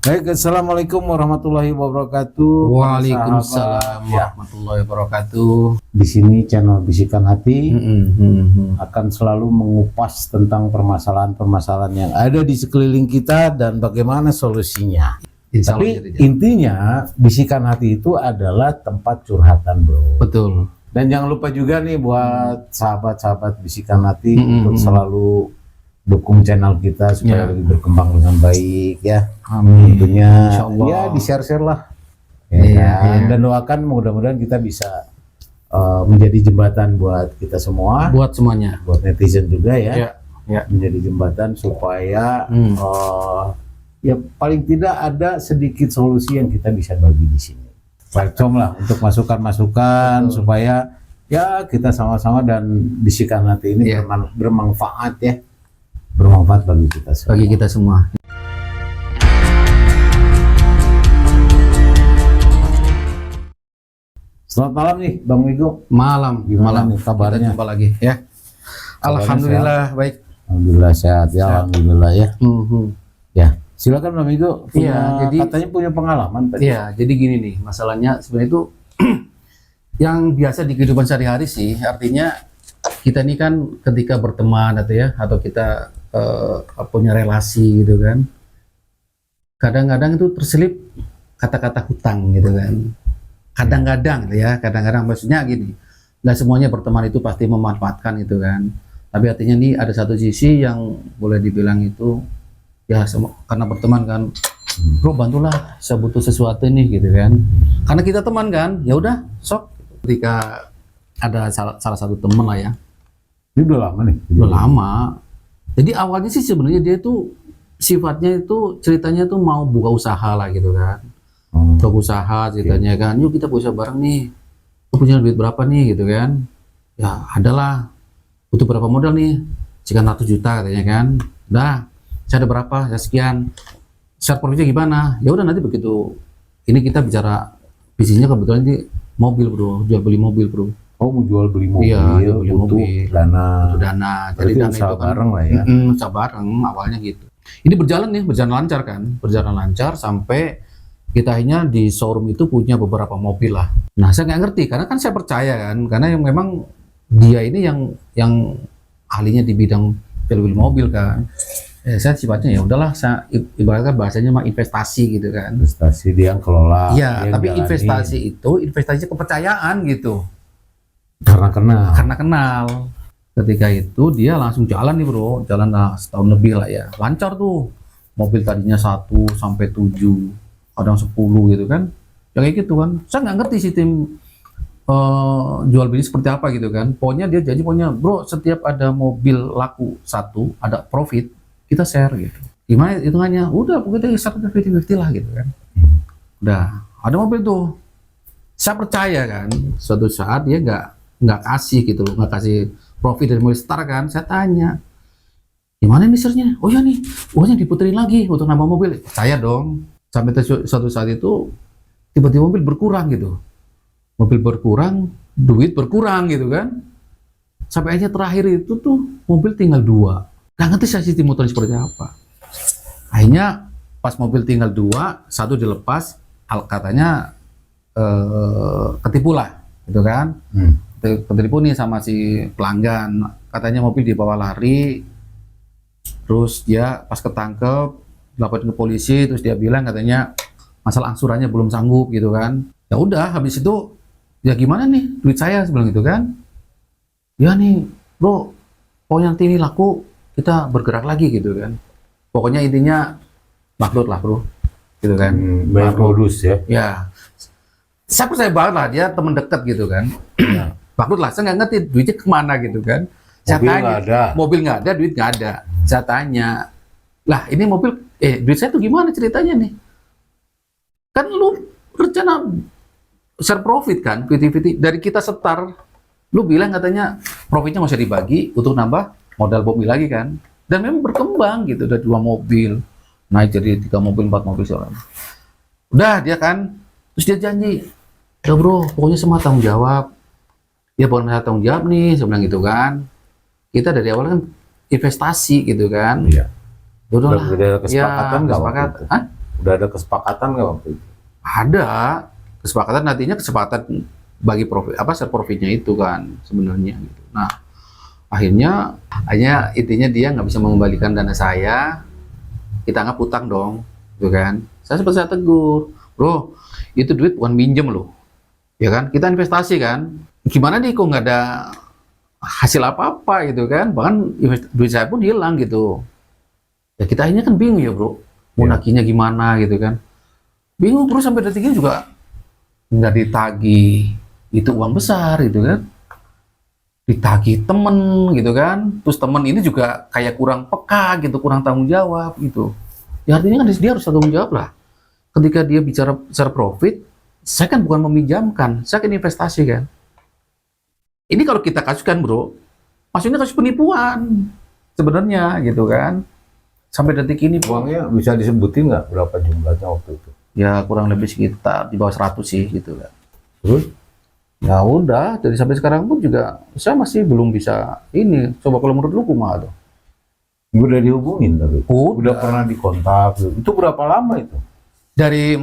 Baik, assalamualaikum warahmatullahi wabarakatuh. Waalaikumsalam warahmatullahi wabarakatuh. Di sini channel Bisikan Hati akan selalu mengupas tentang permasalahan-permasalahan yang ada di sekeliling kita dan bagaimana solusinya. Tapi intinya Bisikan Hati itu adalah tempat curhatan, bro. Betul. Dan jangan lupa juga nih buat sahabat-sahabat Bisikan Hati untuk selalu dukung channel kita supaya lebih berkembang dengan baik ya. Amin. Tentunya Insyaallah. ya di-share lah. Dan doakan mudah-mudahan kita bisa menjadi jembatan buat kita semua, Buat semuanya. buat netizen juga ya. Ya. Menjadi jembatan supaya ya paling tidak ada sedikit solusi yang kita bisa bagi di sini. Welcome lah untuk masukan-masukan supaya ya kita sama-sama dan Bisikan Hati ini bermanfaat ya. Bermanfaat bagi kita semua. Bagi kita semua. Selamat malam nih Bang Wigo. Malam. Gimana nih kabarnya? Kita jumpa lagi ya. Alhamdulillah baik. Alhamdulillah sehat ya. Alhamdulillah ya. Ya, silakan Bang Wigo. Katanya punya pengalaman tadi. Iya, jadi gini nih, masalahnya sebenarnya itu yang biasa di kehidupan sehari-hari sih, artinya kita ini kan ketika berteman atau kita punya relasi gitu kan, kadang-kadang itu terselip kata-kata hutang gitu kan. Kadang-kadang maksudnya gini, nggak semuanya berteman itu pasti memanfaatkan gitu kan, tapi artinya nih ada satu sisi yang boleh dibilang itu ya karena berteman kan, bro bantulah saya butuh sesuatu nih gitu kan, karena kita teman kan, ya udah sok. Ketika ada salah satu teman lah ya, ini udah lama nih. udah lama. Jadi awalnya sih sebenarnya dia tuh sifatnya itu ceritanya tuh mau buka usaha lah gitu kan. Buka usaha ceritanya kan, yuk kita buka usaha bareng nih. Lu punya duit berapa nih gitu kan? Ya adalah, butuh berapa modal nih? Sekian ratus juta katanya kan. Udah, saya ada berapa? Ya sekian. Share profitnya gimana? Ya udah nanti begitu. Ini kita bicara bisnisnya kebetulan di mobil bro, jual beli mobil bro. Oh, mau jual beli mobil, iya, beli butuh mobil, dana. butuh dana. Jadi dana usaha itu kan, bareng lah ya. usaha bareng awalnya gitu. Ini berjalan lancar kan, berjalan lancar sampai kita akhirnya di showroom itu punya beberapa mobil lah. Nah saya nggak ngerti karena kan saya percaya kan, karena yang memang dia ini yang ahlinya di bidang jual beli mobil kan. Saya sifatnya ya udahlah, saya ibaratkan bahasanya mah investasi gitu kan. Investasi dia yang kelola. Iya, tapi investasi kepercayaan gitu. Karena kenal. Ketika itu dia langsung jalan nih bro, jalan lah setahun lebih lah ya, lancar tuh. Mobil tadinya 1 sampai 7, kadang 10 gitu kan, ya kayak gitu kan. Saya nggak ngerti sistem jual beli seperti apa gitu kan. Pokoknya dia janji, bro setiap ada mobil laku 1 ada profit, kita share gitu. Gimana hitungannya? Udah pokoknya kita 50-50 lah gitu kan. Udah ada mobil tuh, saya percaya kan suatu saat dia nggak kasih gitu loh, nggak kasih profit dari mobil Star kan. Saya tanya, gimana nih share-nya? Oh ya nih, uangnya diputerin lagi untuk nambah mobil. Percaya dong. Sampai suatu saat itu tiba-tiba mobil berkurang gitu. Mobil berkurang, duit berkurang gitu kan. Sampai akhirnya terakhir itu tuh mobil tinggal 2. Nggak ngerti saya sistem motornya seperti apa. Akhirnya pas mobil tinggal 2, 1 dilepas, katanya ketipu lah gitu kan. Ketipu nih sama si pelanggan, katanya mobil dibawa lari, terus dia pas ketangkep laporin ke polisi, terus dia bilang katanya masalah angsurannya belum sanggup gitu kan. Ya udah, habis itu ya gimana nih duit saya sebelum gitu kan. Ya nih bro, pokoknya nanti ini laku kita bergerak lagi gitu kan. Pokoknya intinya bangkrut lah bro gitu kan. Banyak modus ya. Ya saya percaya banget lah dia teman dekat gitu kan. Bangkrut lah, saya nggak ngerti duitnya kemana gitu kan. Saya Mobil tanya, nggak ada. mobil nggak ada, duit nggak ada. Saya tanya, lah ini mobil, duit saya tuh gimana ceritanya nih? Kan lu rencana share profit kan, 50-50 dari kita setar, lu bilang katanya profitnya masih dibagi untuk nambah modal mobil lagi kan. Dan memang berkembang gitu, udah 2 mobil, naik jadi 3 mobil, 4 mobil seorang. Udah dia kan, terus dia janji, ya bro, pokoknya semua tanggung jawab. Ya bukan masalah tanggung jawab nih, saya bilang gitu kan. Kita dari awal kan investasi gitu kan. Iya. Udah lah. Udah kesepakatan nggak? Kesepakatan. Hah? Udah ada kesepakatan nggak waktu itu? Ada kesepakatan, nantinya kesepakatan bagi profit share profitnya itu kan sebenarnya gitu. Nah, akhirnya hanya intinya dia nggak bisa mengembalikan dana saya, kita anggap utang dong, gitu kan. Saya tegur, bro, itu duit bukan minjem loh, ya kan, kita investasi kan, gimana nih kok nggak ada hasil apa-apa gitu kan, bahkan duit saya pun hilang gitu. Ya kita akhirnya kan bingung ya bro, mau naginya gimana gitu kan, bingung terus sampai detik ini juga nggak ditagih, itu uang besar gitu kan, ditagih temen gitu kan, terus temen ini juga kayak kurang peka gitu, kurang tanggung jawab gitu. Ya artinya kan dia harus tanggung jawab lah. Ketika dia bicara secara profit, saya kan bukan meminjamkan, saya kan investasi kan. Ini kalau kita kasuskan bro, maksudnya kasus penipuan sebenarnya gitu kan. Sampai detik ini Uangnya bisa disebutin nggak berapa jumlahnya waktu itu? ya kurang lebih sekitar di bawah 100 sih gitu kan. Terus? Ya udah, jadi sampai sekarang pun juga saya masih belum bisa ini. Coba kalau menurut lu kumaha tuh? Udah dihubungin tapi? Udah Pernah dikontak? Itu berapa lama itu? Dari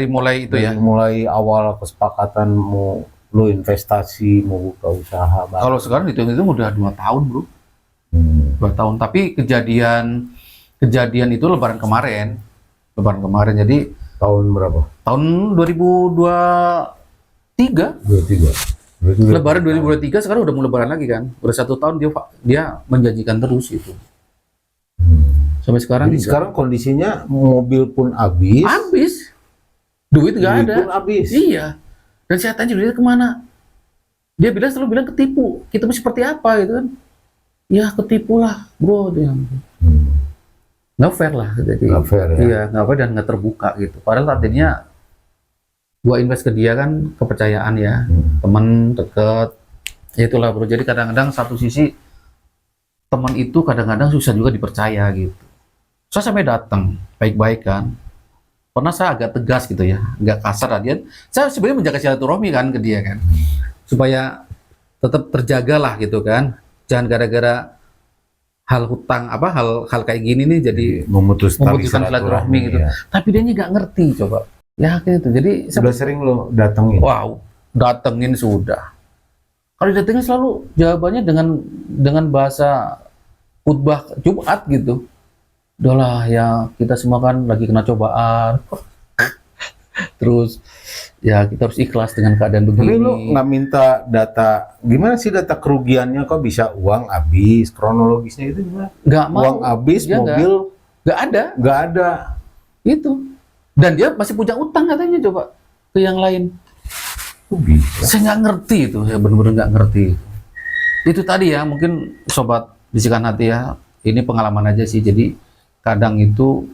mulai itu ya. Dari mulai awal kesepakatan mau lo investasi, mau buka usaha. Kalau sekarang itu udah 2 tahun bro. 2 tahun. Tapi kejadian itu Lebaran kemarin. Jadi Tahun berapa? tahun 2023. 23. Lebaran 2023 sekarang udah mau Lebaran lagi kan. Udah 1 tahun dia menjanjikan terus itu. Sampai sekarang. Jadi sekarang kondisinya mobil pun habis. Duit nggak ada. Pun habis. Iya. Dan saya tanya duitnya kemana? Dia selalu bilang ketipu. Kita mesti seperti apa gitu kan? Ya ketipu lah, bro. Dia nggak fair lah. Jadi Nggak fair ya. Iya, nggak fair dan nggak terbuka gitu. Padahal artinya gua invest ke dia kan kepercayaan ya, teman deket. Ya itulah bro. Jadi kadang-kadang satu sisi teman itu kadang-kadang susah juga dipercaya gitu. Saya sampai datang baik-baik kan. Pernah saya agak tegas gitu ya, agak kasar lah dia. Saya sebenarnya menjaga silaturahmi kan ke dia kan, supaya tetap terjaga lah gitu kan. Jangan gara-gara hal hutang hal kayak gini nih jadi memutuskan silaturahmi gitu. Ya. Tapi dia nggak ngerti coba. Ya gitu. Jadi Sudah sering lo datengin? wow, datengin sudah. Kalau datengin selalu jawabannya dengan bahasa khutbah Jumat gitu. Udahlah ya, kita semua kan lagi kena cobaan. Terus ya kita harus ikhlas dengan keadaan begini. Tapi lu nggak minta data, gimana sih data kerugiannya, kok bisa uang habis, kronologisnya itu gimana? Nggak mau. Uang habis, Dia mobil nggak ada. nggak ada. Itu. Dan dia masih punya utang katanya coba ke yang lain. Kok bisa? Saya nggak ngerti itu, saya benar-benar nggak ngerti. Itu tadi ya, mungkin sobat bisikan hati ya, ini pengalaman aja sih. Jadi kadang itu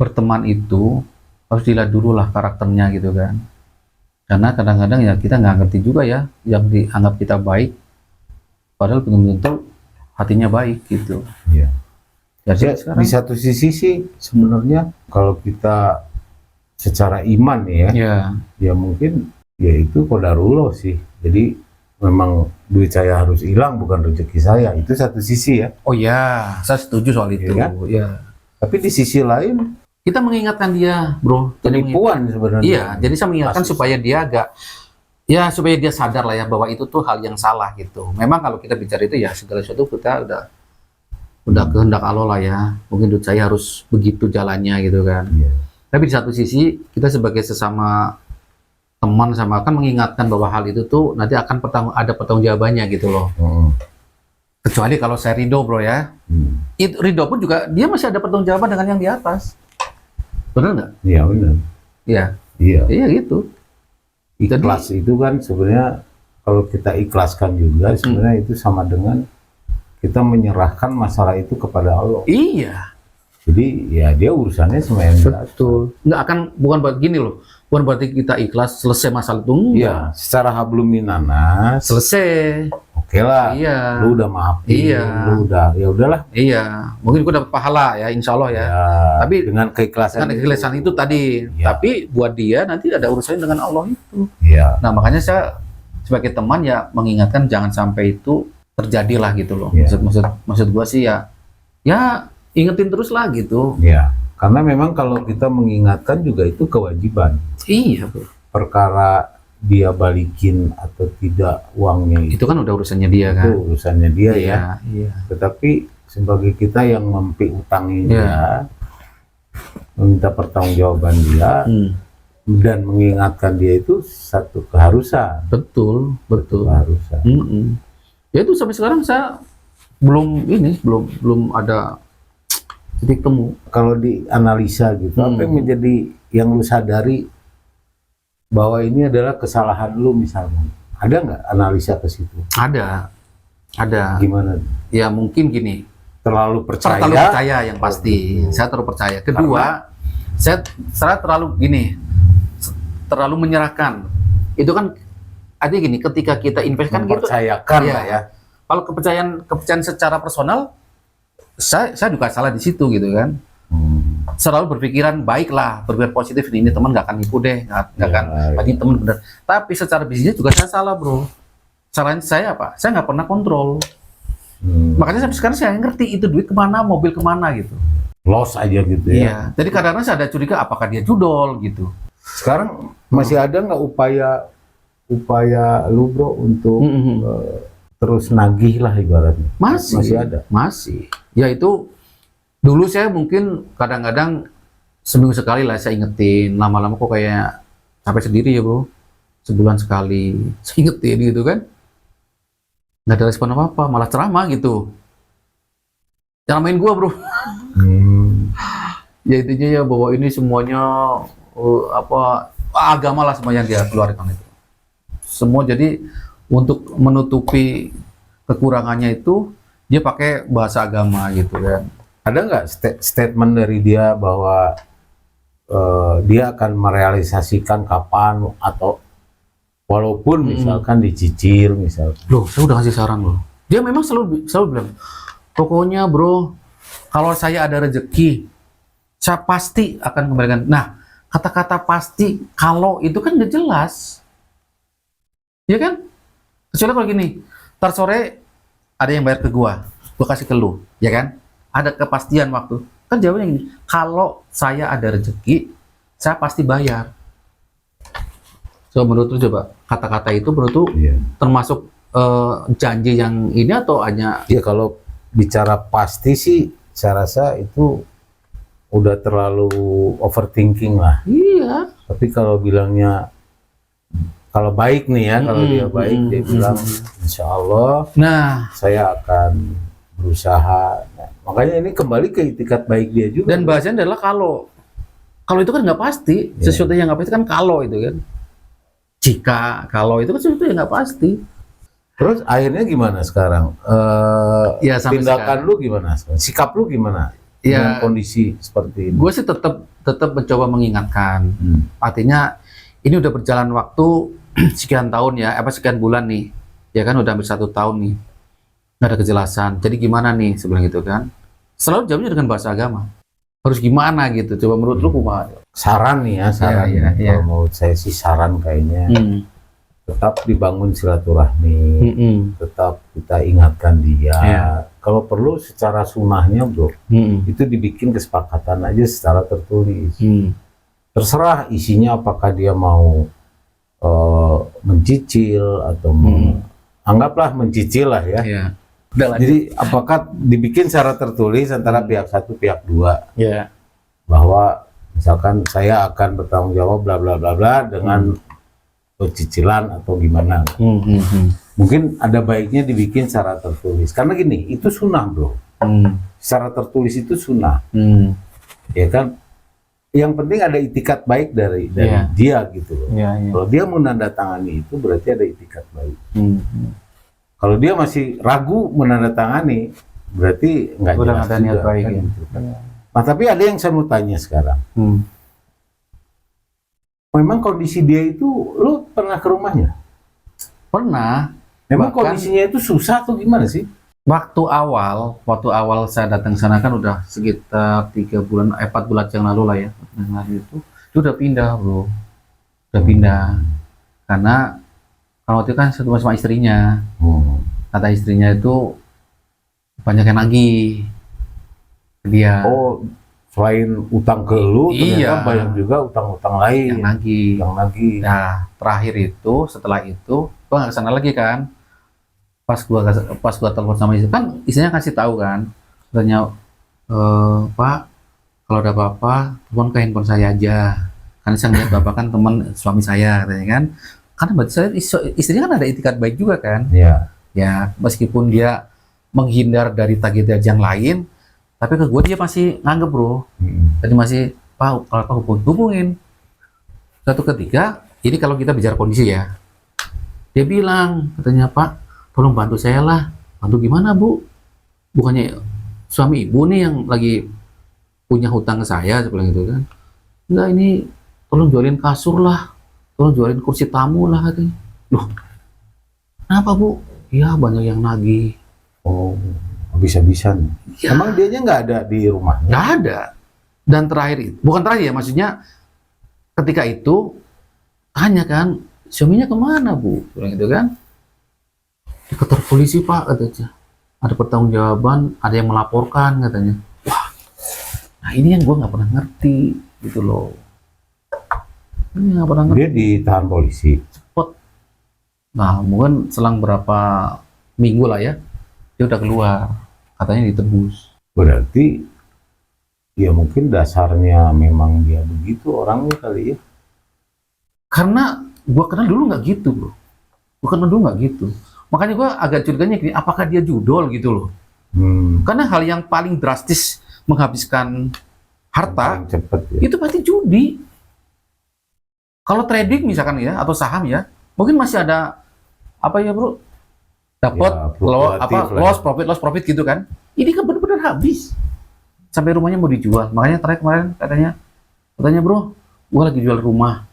berteman itu harus dilihat dulu lah karakternya gitu kan. Karena kadang-kadang ya kita nggak ngerti juga ya, yang dianggap kita baik, padahal belum tentu hatinya baik gitu. Iya. Jadi Ya, di satu sisi sih sebenarnya kalau kita secara iman ya mungkin ya itu qadarullah sih. Jadi memang duit saya harus hilang, bukan rezeki saya. Itu satu sisi ya. oh ya, saya setuju soal itu. Iya kan? Ya. Tapi di sisi lain Kita mengingatkan dia, bro. penipuan sebenarnya. Iya, jadi saya mengingatkan Kasus. supaya dia supaya dia sadar lah ya bahwa itu tuh hal yang salah gitu. Memang kalau kita bicara itu ya segala sesuatu kita udah kehendak Allah lah ya. Mungkin duit saya harus begitu jalannya gitu kan. Iya. Tapi di satu sisi kita sebagai sesama teman sama akan mengingatkan bahwa hal itu tuh nanti akan ada pertanggungjawabannya gitu loh. Kecuali kalau saya ridho bro ya, itu ridho pun juga dia masih ada pertanggungjawaban dengan yang di atas. Benar nggak? Iya benar. Iya. Iya. Iya gitu. Ikhlas itu kan sebenarnya kalau kita ikhlaskan juga sebenarnya itu sama dengan kita menyerahkan masalah itu kepada Allah. Iya. Jadi ya dia urusannya sama yang jelas. Betul. Bukan buat gini loh. Bukan berarti kita ikhlas selesai masalah itu enggak. Iya, secara hablum minanas Selesai. oke lah. Iya. Lu udah maafin, Iya. lu udah ya udahlah. Iya. Mungkin gue dapat pahala ya, insya Allah ya. Ya, Tapi dengan keikhlasan itu tadi. Iya. Tapi buat dia nanti ada urusannya dengan Allah itu. Iya. Nah makanya saya sebagai teman ya mengingatkan jangan sampai itu terjadilah gitu loh. Iya. Maksud gua sih ya ingetin terus lah gitu. Iya. Karena memang kalau kita mengingatkan juga itu kewajiban. Iya, bro. Perkara dia balikin atau tidak uangnya Itu kan udah urusannya dia kan. itu urusannya dia ya. Iya. Tetapi sebagai kita yang mempiutangi Iya. dia, meminta pertanggungjawaban dia dan mengingatkan dia itu satu keharusan. Betul. Keharusan. Ya itu sampai sekarang saya belum ada titik temu. Kalau dianalisa gitu, apa yang menjadi yang lu sadari bahwa ini adalah kesalahan lu misalnya? Ada nggak analisa ke situ? Ada. Gimana? Ya mungkin gini. Terlalu percaya? Terlalu percaya yang pasti. Saya terlalu percaya. Kedua, saya terlalu terlalu menyerahkan. Itu kan artinya gini, ketika kita invest kan gitu. Mempercayakan lah ya. Kalau kepercayaan secara personal, saya juga salah di situ gitu kan. Selalu berpikiran baiklah, berpikir positif, ini teman nggak akan nipu deh, nggak akan, ini teman bener. Tapi secara bisnisnya juga saya salah, bro. Salahnya saya apa? Saya nggak pernah kontrol. Makanya sampai sekarang saya ngerti itu duit kemana, mobil kemana gitu. Loss aja gitu ya. Iya. Jadi kadang-kadang saya ada curiga apakah dia judol gitu. Sekarang masih ada nggak upaya lu bro untuk terus nagih lah ibaratnya? Masih ada. Masih. Ya itu dulu saya mungkin kadang-kadang seminggu sekali lah saya ingetin, lama-lama kok kayak capek sendiri ya bro, sebulan sekali saya ingetin gitu kan, nggak ada respon apa-apa, malah ceramah gitu, ceramain gua bro. Ya intinya ya bahwa ini semuanya agama lah semua yang dia keluarkan itu, semua jadi untuk menutupi kekurangannya itu dia pakai bahasa agama gitu kan. Ada nggak statement dari dia bahwa dia akan merealisasikan kapan atau walaupun misalkan dicicil misalkan? Loh, saya udah ngasih saran loh. Dia memang selalu bilang, pokoknya bro, kalau saya ada rezeki, saya pasti akan kembalikan. Nah, kata-kata pasti, kalau itu kan udah jelas, ya kan? Kecuali kalau gini, ntar sore ada yang bayar ke gua kasih ke lu, ya kan? Ada kepastian waktu. Kan jawabannya gini, kalau saya ada rezeki, saya pasti bayar. So, menurut lu coba, kata-kata itu menurut lu termasuk janji yang ini atau hanya... Ya kalau bicara pasti sih, saya rasa itu udah terlalu overthinking lah. Iya. Tapi kalau bilangnya, kalau baik nih ya, kalau dia baik, dia bilang, insya Allah, saya akan berusaha. Nah, makanya ini kembali ke itikat baik dia juga. Dan bahasanya adalah kalau itu kan nggak pasti, sesuatu yang nggak pasti kan kalau itu kan. Jika kalau itu kan sesuatu yang nggak pasti. Terus akhirnya gimana sekarang? Ya, tindakan sekarang, lu gimana? Sikap lu gimana? Dengan kondisi seperti ini? Gue sih tetap mencoba mengingatkan. Artinya ini udah berjalan waktu sekian tahun ya, sekian bulan nih, ya kan udah hampir 1 tahun nih. Nggak ada kejelasan. Jadi gimana nih sebenarnya gitu kan? Selalu jawabnya dengan bahasa agama. Harus gimana gitu? Coba menurut lu kumaha? Saran nih ya, saran. Kalau menurut saya sih saran kayaknya tetap dibangun silaturahmi, tetap kita ingatkan dia. Kalau perlu secara sunnahnya bro, itu dibikin kesepakatan aja secara tertulis. Terserah isinya apakah dia mau mencicil atau anggaplah mencicil lah ya. Jadi apakah dibikin secara tertulis antara pihak satu pihak dua bahwa misalkan saya akan bertanggung jawab bla bla bla bla dengan cicilan atau gimana? Mungkin ada baiknya dibikin secara tertulis karena gini itu sunnah bro. Secara tertulis itu sunnah, ya kan? Yang penting ada itikat baik dari dia gitu loh. Kalau dia menandatangani itu berarti ada itikat baik. Kalau dia masih ragu menandatangani, berarti nggak jelas ada niat baik. Kan, gitu, kan. Nah, tapi ada yang saya mau tanya sekarang. Memang kondisi dia itu, lu pernah ke rumahnya? Pernah. Memang kondisinya itu susah atau gimana sih? Waktu awal saya datang sana kan udah sekitar 4 bulan yang lalu lah ya. Itu udah pindah bro, udah pindah. Karena waktu itu kan satu sama istrinya, kata istrinya itu banyak yang nagih dia. Oh, selain utang ke lu, ternyata Iya. banyak juga utang-utang lain yang nagih. yang lagi. Nah, terakhir itu setelah itu gua nggak kesana lagi kan. Pas gua telepon sama istri kan, istrinya kasih tahu kan, katanya Pak, kalau ada apa-apa telepon ke handphone saya aja. Kan saya lihat bapak kan teman suami saya, katanya kan. Karena berarti saya istrinya kan ada itikat baik juga kan. Ya. Ya, meskipun dia menghindar dari tagih-tagih yang lain, tapi ke gue dia masih nganggep bro. Tadi masih, Pak, kalau Pak hubungin. Satu ketika, ini kalau kita bicara kondisi ya, dia bilang, katanya Pak, tolong bantu saya lah. Bantu gimana Bu? Bukannya suami ibu nih yang lagi punya hutang ke saya, seperti itu kan. Enggak, ini tolong jualin kasur lah, tolong jualin kursi tamu lah, katanya. Loh, kenapa Bu? Ya banyak yang nagih. Oh, habis-habisan. Ya. Emang dianya nggak ada di rumahnya? Nggak ada. Dan terakhir itu, bukan terakhir ya, maksudnya ketika itu tanya kan, suaminya kemana Bu? Bilang gitu kan. Di kantor polisi Pak, katanya. Ada pertanggungjawaban, ada yang melaporkan, katanya. Wah, nah ini yang gue nggak pernah ngerti, gitu loh. Ini nggak pernah ngerti. Dia ditahan polisi. Nah, mungkin selang berapa minggu lah ya, dia udah keluar, katanya ditebus. Berarti ya mungkin dasarnya memang dia begitu orangnya kali ya. Karena gua kenal dulu nggak gitu bro, gua kenal dulu nggak gitu. Makanya gua agak curiganya gini, apakah dia judol gitu loh? Karena hal yang paling drastis menghabiskan harta Paling cepet ya. itu pasti judi. Kalau trading misalkan ya atau saham ya, mungkin masih ada apa ya bro, dapat Ya, loss profit gitu kan. Ini kan benar-benar habis sampai rumahnya mau dijual. Makanya terakhir kemarin katanya bro, gua lagi jual rumah.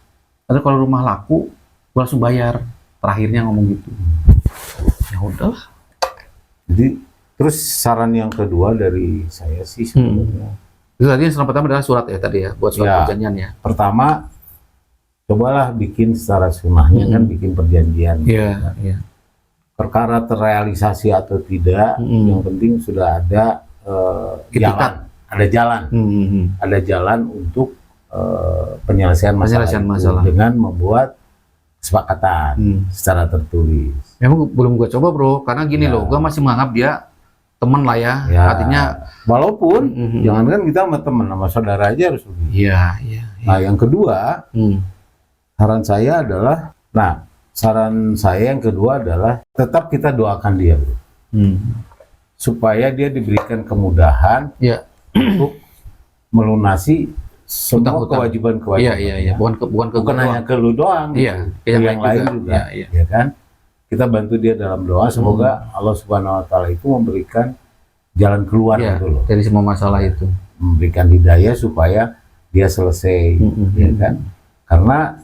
Tapi kalau rumah laku, gua langsung bayar. Terakhirnya ngomong gitu. Ya udahlah. Jadi terus saran yang kedua dari saya sih sebenarnya. Itu tadi yang pertama adalah surat ya tadi ya, buat surat Ya. perjanjian ya. Pertama, cobalah bikin secara sunnahnya kan, bikin perjanjian. Iya, iya. Perkara terrealisasi atau tidak, yang penting sudah ada Itikat. jalan, ada jalan untuk penyelesaian Penyelesaian itu masalah. dengan membuat kesepakatan secara tertulis. Memang belum gua coba bro, karena gini Ya. loh, gua masih menganggap dia teman lah ya. Ya, Artinya, walaupun jangankan kita sama teman, sama saudara aja harus begitu. iya, iya. Nah, yang kedua, saran saya yang kedua adalah tetap kita doakan dia, bro, supaya dia diberikan kemudahan Iya. untuk melunasi semua Hutang-hutang. kewajiban-kewajiban. Iya, iya. Bukan ke Bukan hanya ke lu doang, Iya, ke yang lain juga, Iya, iya. ya kan? Kita bantu dia dalam doa, semoga Allah Subhanahu Wa Taala itu memberikan jalan keluar Iya, gitu loh, dari semua masalah itu. memberikan hidayah supaya dia selesai, ya kan? Karena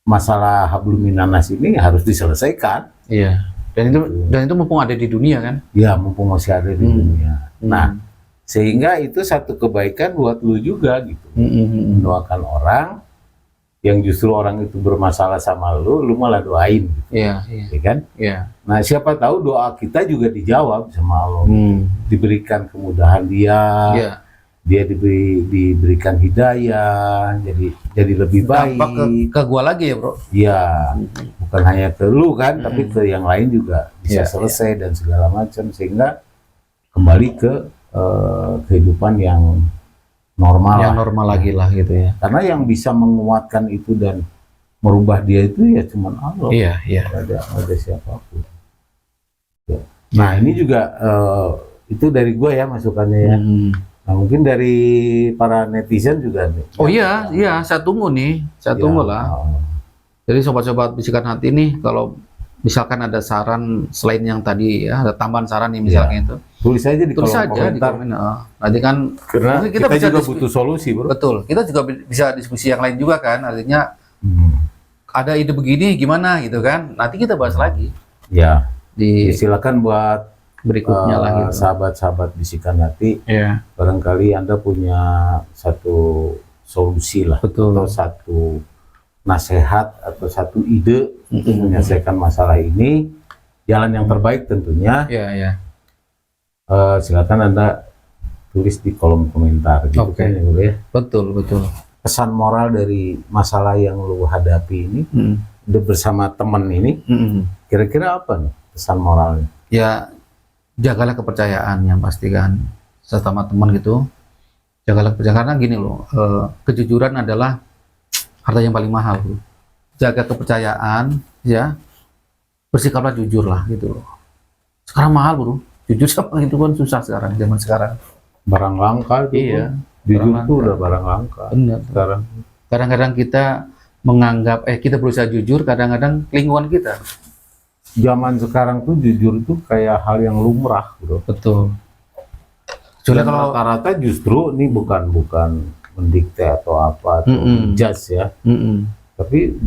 masalah hablum minanas ini harus diselesaikan. Iya. Dan itu mumpung ada di dunia kan. Ya, mumpung masih ada di dunia. Nah, sehingga itu satu kebaikan buat lu juga gitu. Mendoakan orang yang justru orang itu bermasalah sama lu malah doain gitu, Iya, iya. ya kan? Iya. Nah, siapa tahu doa kita juga dijawab sama Allah. Diberikan kemudahan dia, Iya. dia diberikan hidayah, jadi lebih baik. Dampak ke gua lagi ya, Bro. Ya, bukan hanya ke lu kan, tapi ke yang lain juga bisa Iya, selesai dan segala macam, sehingga kembali ke kehidupan yang normal. Yang lah. normal lagi lah gitu ya. Karena yang bisa menguatkan itu dan merubah dia itu ya cuman Allah. Iya, iya. Nggak ada siapapun. Ya. Nah, ini juga itu dari gue ya masukannya ya. Nah, mungkin dari para netizen juga nih. Oh iya, iya, saya tunggu nih. Saya Ya, tunggu lah. Jadi sobat-sobat bisikan hati nih, kalau misalkan ada saran selain yang tadi ya, ada tambahan saran nih misalnya itu. Tulis aja di Tulis kolom aja di komentar. komen. Nanti kan Karena mungkin kita bisa juga butuh solusi, bro. betul. Kita juga bisa diskusi yang lain juga kan. Artinya ada ide begini gimana gitu kan. Nanti kita bahas lagi Ya, di silakan buat berikutnya lah gitu. sahabat-sahabat bisikan hati. Iya. Barangkali Anda punya satu solusi lah, Betul. atau satu nasihat atau satu ide untuk menyelesaikan masalah ini. Jalan yang terbaik tentunya. Iya, iya. Silakan Anda tulis di kolom komentar gitu Oke. kan ya, bro ya. Betul, betul. Pesan moral dari masalah yang lu hadapi ini, udah bersama temen ini, kira-kira apa nih pesan moralnya? Ya, jagalah kepercayaan yang pastikan sesama teman gitu. Jagalah kepercayaan karena gini loh, kejujuran adalah harta yang paling mahal, bro. Jaga kepercayaan, ya, bersikaplah jujur lah gitu loh. Sekarang mahal, bro. Jujur sama itu kan susah sekarang, zaman sekarang. Barang langka itu. Iya. Jujur barang tuh langka. udah barang langka Benar. sekarang. Kadang-kadang kita menganggap, kita berusaha jujur, kadang-kadang lingkungan kita. Zaman sekarang tuh jujur itu kayak hal yang lumrah, bro. Betul. Kecuali Dan kalau rata-rata justru ini bukan mendikte atau apa atau menjudge ya, tapi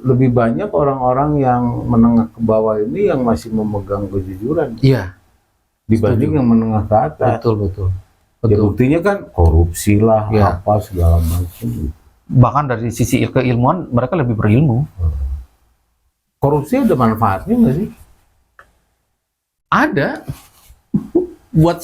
lebih banyak orang-orang yang menengah ke bawah ini yang masih memegang kejujuran iya, dibanding yang menengah ke atas. betul. Ya buktinya kan korupsi lah, Ya. apa segala macam. Bahkan dari sisi keilmuan mereka lebih berilmu. Korupsi ada manfaatnya nggak sih? Ada buat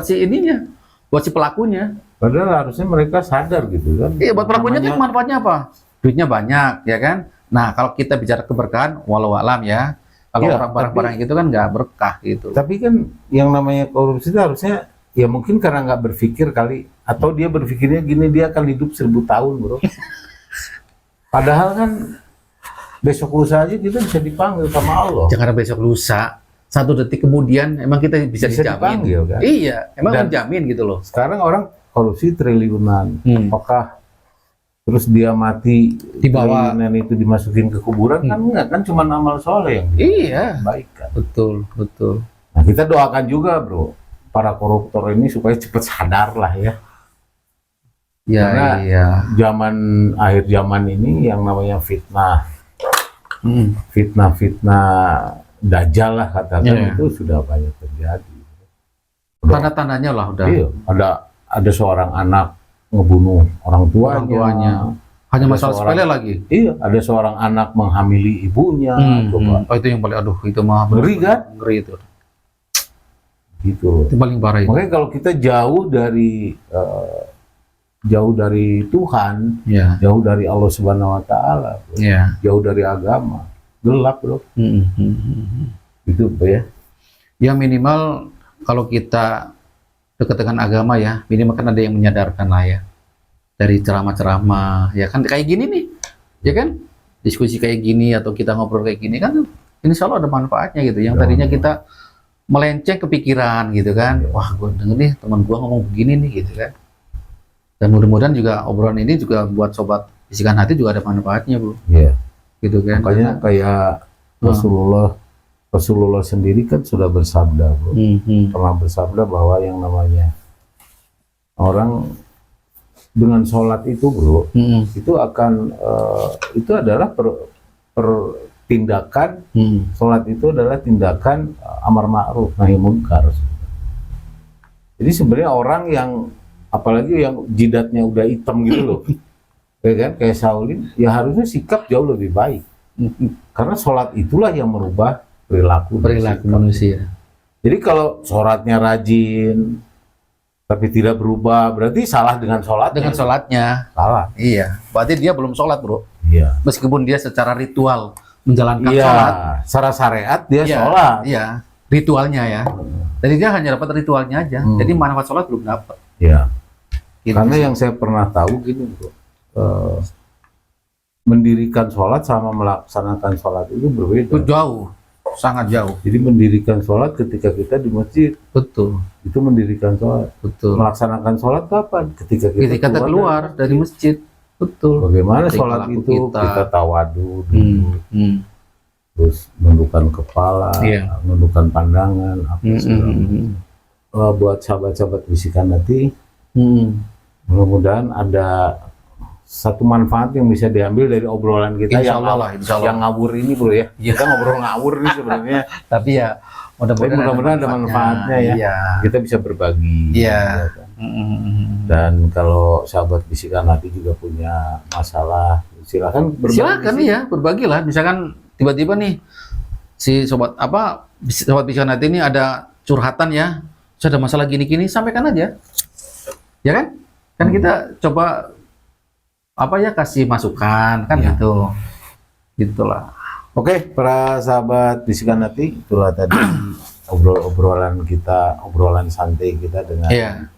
si ininya, buat si pelakunya. Padahal harusnya mereka sadar gitu kan. Iya, buat pelakunya Namanya- kan manfaatnya apa? Duitnya banyak, ya kan? Nah, kalau kita bicara keberkahan, walau alam ya. Kalau Iya, orang barang-barang gitu kan nggak berkah gitu. Tapi kan yang namanya korupsi itu harusnya ya mungkin karena nggak berpikir kali, atau dia berpikirnya gini, dia akan hidup 1000 tahun, bro. Padahal kan besok lusa aja kita bisa dipanggil sama Allah. Jangan besok lusa, 1 detik kemudian emang kita bisa dijamin. dipanggil kan. Iya, emang Dan- menjamin gitu loh. Sekarang orang korupsi triliunan. Hmm. Apakah terus dia mati Dibawa. triliunan itu dimasukin ke kuburan? Kan enggak, kan cuma amal soleh yang Iya, baik kan. betul. Nah, kita doakan juga, bro, para koruptor ini supaya cepat sadar lah ya. Ya, Karena iya. Akhir zaman ini yang namanya fitnah dajjal lah katakan, Iya. itu sudah banyak terjadi. Tanda-tandanya lah udah. Iya, ada seorang anak ngebunuh orang tuanya. Hanya Ada masalah seorang- sepele lagi. Iya, ada seorang anak menghamili ibunya. Coba Oh, itu yang paling, aduh, itu mah Ngeri kan? Ngeri itu. gitu. Itu paling parah itu. Makanya kalau kita jauh dari Tuhan, Ya. jauh dari Allah Subhanahu Wa Taala, Ya. jauh dari agama, gelap, bro. Gitu, bro, ya. Ya minimal kalau kita dekat dengan agama ya, minimal kan ada yang menyadarkan lah ya. Dari ceramah-ceramah, ya kan kayak gini nih, ya kan? Diskusi kayak gini atau kita ngobrol kayak gini kan, insya Allah ada manfaatnya gitu. Yang Ya. tadinya kita melenceng kepikiran gitu kan, wah gue denger nih teman gue ngomong begini nih gitu kan. Dan mudah-mudahan juga obrolan ini juga buat sobat bisikan hati juga ada manfaatnya, bro. Iya. Gitu kan? Makanya kayak Rasulullah sendiri kan sudah bersabda, bro. Pernah bersabda bahwa yang namanya orang dengan sholat itu, bro, itu akan itu adalah tindakan sholat itu adalah tindakan amar ma'ruf nahi munkar. Jadi sebenarnya orang yang apalagi yang jidatnya udah hitam gitu loh, ya kan, kayak Saulin, ya harusnya sikap jauh lebih baik. Karena sholat itulah yang merubah perilaku sikap. manusia. Jadi kalau sholatnya rajin tapi tidak berubah, berarti salah dengan sholatnya. Dengan sholatnya, Salah. iya. Berarti dia belum sholat, bro. Iya. Meskipun dia secara ritual menjalankan Iya. sholat. Secara syariat dia Iya, sholat. Iya. Ritualnya ya. Jadi dia hanya dapat ritualnya aja. Jadi manfaat sholat belum dapat. Iya. Gitu. Karena yang saya pernah tahu gini, bro, mendirikan sholat sama melaksanakan sholat itu berbeda. itu jauh, sangat jauh. Jadi mendirikan sholat ketika kita di masjid, Betul, itu mendirikan sholat. betul. Melaksanakan sholat kapan? Ketika kita Ketika kita keluar dari masjid. Betul. Bagaimana Ketika sholat laku itu? Kita tawadu, Hmm. terus menundukkan kepala, Iya. menundukkan pandangan, apa segala macam. Hmm. Buat sahabat-sahabat bisikan hati, Hmm. mudah-mudahan ada satu manfaat yang bisa diambil dari obrolan kita Insya Allah lah, insya Allah. yang ngawur ini, bro ya. Iya. Kita ngobrol ngawur nih sebenarnya. Tapi ya Mudah-mudahan ada manfaatnya ya. Iya. Kita bisa berbagi. Iya. ya kan. Hmm. Dan kalau sahabat bisikan hati juga punya masalah, silakan berbagi. Silakan ya, berbagilah. Misalkan tiba-tiba nih si sobat bisikan hati ini ada curhatan ya Saya ada masalah gini-gini, sampaikan aja. Ya kan? Kan kita coba apa ya, kasih masukan kan Ya. gitu. Gitulah. Oke, para sahabat Bisikan Hati, itulah tadi obrolan santai kita dengan Iya.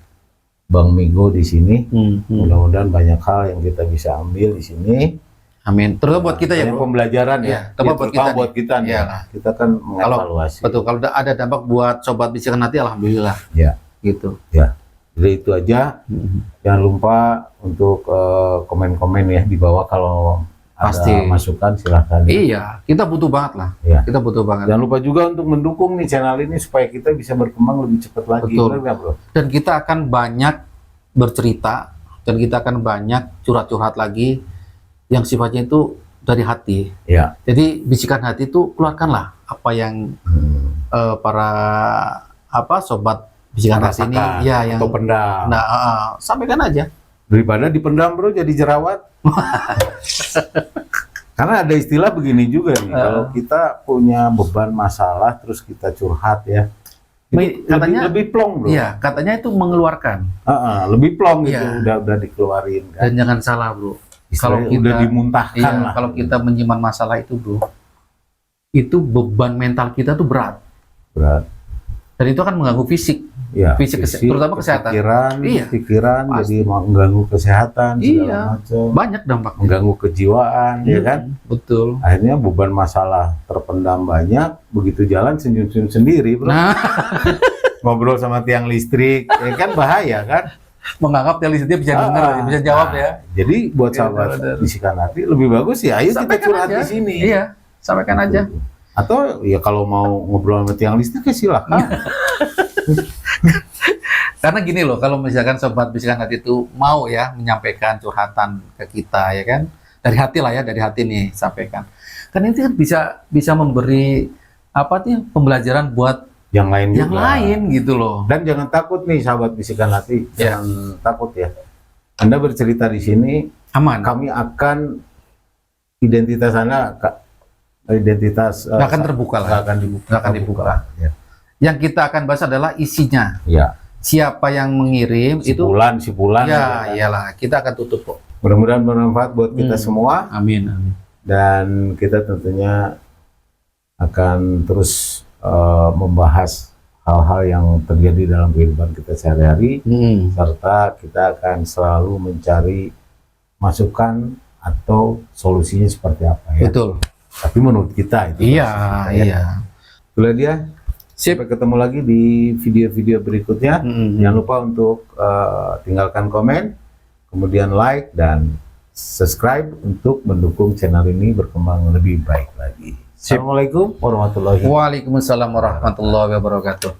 Bang Migo di sini. Hmm. Mudah-mudahan banyak hal yang kita bisa ambil di sini. Amin. Terutama buat kita ya, Banyak bro. pembelajaran Iya, ya. terutama buat Terutama kita buat nih. kita nih. Iyalah. Kita kan mengevaluasi. Betul, kalau ada dampak buat sobat Bisikan Hati, alhamdulillah. Ya, Gitu. ya. Jadi itu aja. Jangan lupa untuk komen-komen ya di bawah kalau Pasti. ada masukan silahkan. Iya, kita butuh banget lah. Ya. Kita butuh banget. Jangan lupa juga untuk mendukung nih channel ini supaya kita bisa berkembang lebih cepat lagi. Betul. Benar nggak, bro? Dan kita akan banyak bercerita, dan kita akan banyak curhat-curhat lagi yang sifatnya itu dari hati. Ya. Jadi bisikan hati itu keluarkanlah apa yang para sobat bisikan hati ini Rasakan ya yang atau pendam. sampaikan aja. Daripada dipendam, bro, jadi jerawat. Karena ada istilah begini juga nih, kalau kita punya beban masalah terus kita curhat ya, itu Katanya lebih plong, bro. iya, katanya itu mengeluarkan. Lebih plong gitu, Iya. udah dikeluarin kan. Dan jangan salah, bro. Istilahnya kalau udah kita- dimuntahkan Iya, lah. kalau kita menyimpan masalah itu, bro, itu beban mental kita tuh berat. Berat. Dan itu akan mengganggu fisik. Ya, Fisik, terutama kesehatan. Iya. Pikiran Pasti. jadi mengganggu kesehatan Iya. segala macam, Banyak dampaknya. mengganggu kejiwaan, ya kan? Betul. Akhirnya beban masalah terpendam banyak, begitu jalan senyum-senyum sendiri, bro. Nah, Ngobrol sama tiang listrik, ya kan bahaya kan? menganggap telis dia bisa dengar, bisa jawab Nah, ya. Jadi buat Iya, sahabat benar. Bisikan Hati lebih bagus ya, ayo kita Sampaikan curhat aja. di sini. Iya, sampaikan aja. Atau ya kalau mau ngobrol sama tiang listrik ya silakan. Karena gini loh, kalau misalkan sobat bisikan hati itu mau ya menyampaikan curhatan ke kita ya kan, dari hati lah ya, dari hati nih sampaikan. Kan itu kan bisa memberi apa sih pembelajaran buat Yang lain juga. yang lain gitu loh. Dan jangan takut nih sahabat Bisikan Hati, Ya. jangan takut ya. Anda bercerita di sini, Aman. kami akan identitas Anda Nggak akan terbuka lah. nggak akan dibuka. Nggak akan dibuka. Ya. Yang kita akan bahas adalah isinya. Ya. Siapa yang mengirim itu Si bulan. ya iyalah, kita akan tutup kok. Mudah-mudahan bermanfaat buat kita semua. Amin, amin. Dan kita tentunya akan terus membahas hal-hal yang terjadi dalam kehidupan kita sehari-hari, serta kita akan selalu mencari masukan atau solusinya seperti apa ya. Betul. Tapi menurut kita itu. Iya, pasti, ya. iya. Itulah dia. Sip. Sampai ketemu lagi di video-video berikutnya. Jangan lupa untuk tinggalkan komen, kemudian like dan subscribe untuk mendukung channel ini berkembang lebih baik lagi. Sip. Assalamualaikum warahmatullahi wabarakatuh. Waalaikumsalam warahmatullahi wabarakatuh.